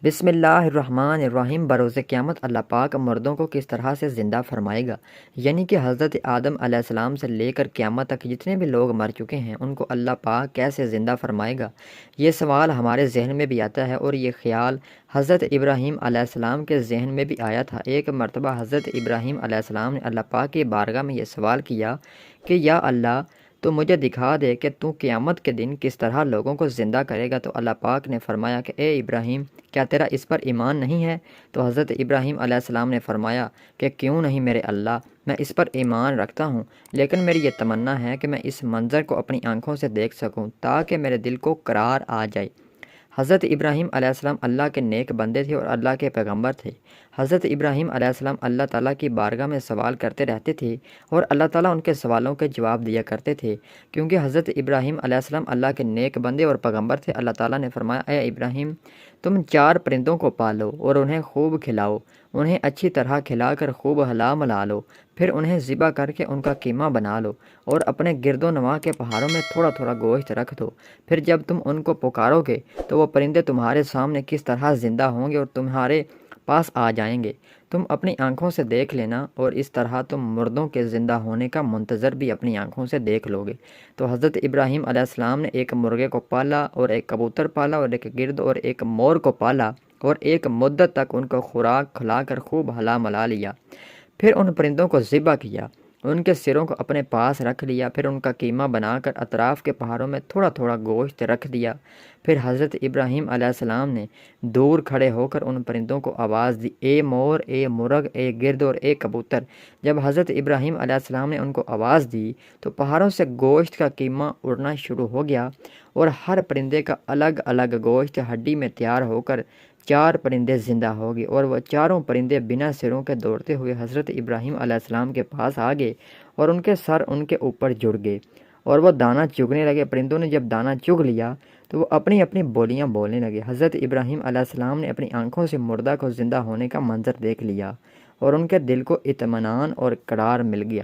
بسم اللہ الرحمن الرحیم۔ بروز قیامت اللہ پاک مردوں کو کس طرح سے زندہ فرمائے گا، یعنی کہ حضرت آدم علیہ السلام سے لے کر قیامت تک جتنے بھی لوگ مر چکے ہیں ان کو اللہ پاک کیسے زندہ فرمائے گا۔ یہ سوال ہمارے ذہن میں بھی آتا ہے، اور یہ خیال حضرت ابراہیم علیہ السلام کے ذہن میں بھی آیا تھا۔ ایک مرتبہ حضرت ابراہیم علیہ السلام نے اللہ پاک کی بارگاہ میں یہ سوال کیا کہ یا اللہ، تو مجھے دکھا دے کہ تو قیامت کے دن کس طرح لوگوں کو زندہ کرے گا۔ تو اللہ پاک نے فرمایا کہ اے ابراہیم، کیا تیرا اس پر ایمان نہیں ہے؟ تو حضرت ابراہیم علیہ السلام نے فرمایا کہ کیوں نہیں میرے اللہ، میں اس پر ایمان رکھتا ہوں، لیکن میری یہ تمنا ہے کہ میں اس منظر کو اپنی آنکھوں سے دیکھ سکوں تاکہ میرے دل کو قرار آ جائے۔ حضرت ابراہیم علیہ السلام اللہ کے نیک بندے تھے اور اللہ کے پیغمبر تھے۔ حضرت ابراہیم علیہ السلام اللہ تعالیٰ کی بارگاہ میں سوال کرتے رہتے تھے اور اللہ تعالیٰ ان کے سوالوں کے جواب دیا کرتے تھے، کیونکہ حضرت ابراہیم علیہ السلام اللہ کے نیک بندے اور پیغمبر تھے۔ اللہ تعالیٰ نے فرمایا اے ابراہیم، تم 4 پرندوں کو پالو اور انہیں خوب کھلاؤ، انہیں اچھی طرح کھلا کر خوب ہلا ملا لو، پھر انہیں ذبح کر کے ان کا قیمہ بنا لو اور اپنے گرد و نواح کے پہاڑوں میں تھوڑا تھوڑا گوشت رکھ دو۔ پھر جب تم ان کو پکارو گے تو وہ پرندے تمہارے سامنے کس طرح زندہ ہوں گے اور تمہارے پاس آ جائیں گے، تم اپنی آنکھوں سے دیکھ لینا، اور اس طرح تم مردوں کے زندہ ہونے کا منتظر بھی اپنی آنکھوں سے دیکھ لو گے۔ تو حضرت ابراہیم علیہ السلام نے ایک مرغے کو پالا اور ایک کبوتر پالا اور ایک گرد اور ایک مور کو پالا، اور ایک مدت تک ان کو خوراک کھلا کر خوب ہلا ملا لیا۔ پھر ان پرندوں کو ذبح کیا، ان کے سروں کو اپنے پاس رکھ لیا، پھر ان کا قیمہ بنا کر اطراف کے پہاڑوں میں تھوڑا تھوڑا گوشت رکھ دیا۔ پھر حضرت ابراہیم علیہ السلام نے دور کھڑے ہو کر ان پرندوں کو آواز دی، اے مور، اے مرغ، اے گرد اور اے کبوتر۔ جب حضرت ابراہیم علیہ السلام نے ان کو آواز دی تو پہاڑوں سے گوشت کا قیمہ اڑنا شروع ہو گیا، اور ہر پرندے کا الگ الگ گوشت ہڈی میں تیار ہو کر 4 پرندے زندہ ہو گئے، اور وہ چاروں پرندے بنا سروں کے دوڑتے ہوئے حضرت ابراہیم علیہ السلام کے پاس آ گئے، اور ان کے سر ان کے اوپر جڑ گئے اور وہ دانہ چگنے لگے۔ پرندوں نے جب دانہ چگ لیا تو وہ اپنی اپنی بولیاں بولنے لگے۔ حضرت ابراہیم علیہ السلام نے اپنی آنکھوں سے مردہ کو زندہ ہونے کا منظر دیکھ لیا، اور ان کے دل کو اطمینان اور قرار مل گیا۔